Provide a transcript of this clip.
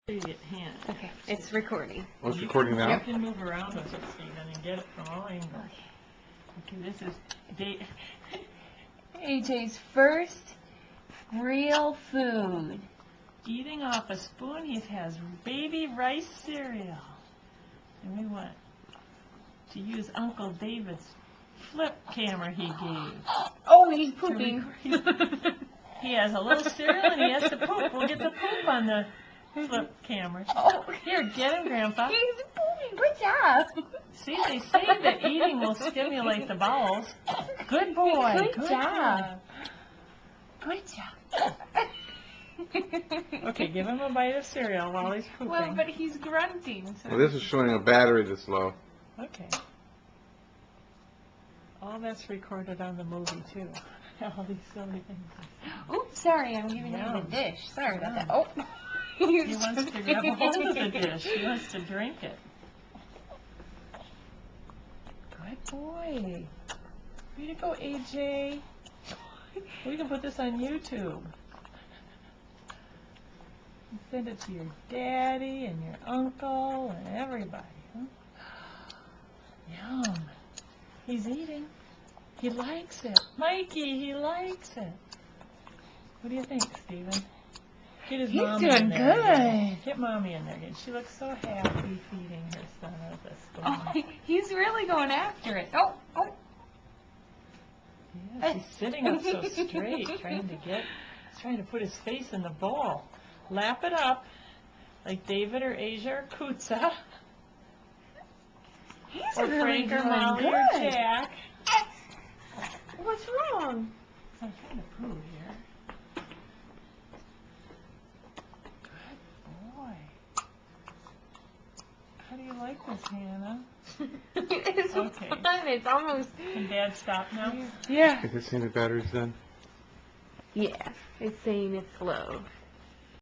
Hand. Okay, it's recording. Oh, it's recording now? You can move around with it, Stephen, and get it from all angles. Okay, this is AJ's first real food. eating off a spoon. He has baby rice cereal. And we want to use Uncle David's flip camera he gave. Oh, he's pooping. He has a little cereal and he has to poop. We'll get the poop on the flip camera. Oh, Here, get him, Grandpa. he's pooping. Good job. See, they say that eating will stimulate the bowels. Good boy. Good job. Good job. Okay, give him a bite of cereal while he's pooping. Well, but he's grunting. So. Well, this is showing a battery that's low. Okay. All that's recorded on the movie, too. All these silly things. Oops, sorry, I'm giving you Yum. the dish. Sorry about that. Yum. Oh. He wants to grab a hold of the dish. He wants to drink it. Good boy. Way to go, AJ. We can put this on YouTube. Send it to your daddy and your uncle and everybody. Huh? Yum. He's eating. He likes it. Mikey, he likes it. What do you think, Stephen? Get his He's mommy doing in there again. good. Get Mommy in there again. She looks so happy feeding her son with a spoon. Oh, he's really going after it. Oh, oh. Yes, he's sitting up so straight, trying to put his face in the bowl. Lap it up, like David or Asia or Kutza, He's or really Frank or doing Molly good. or Jack. What's wrong? I'm trying to poo here. Good boy. How do you like this, Hannah? It's Okay. fun. It's almost. Can Dad stop now? Yeah. Is it saying the battery's done? Yeah. It's saying it's low.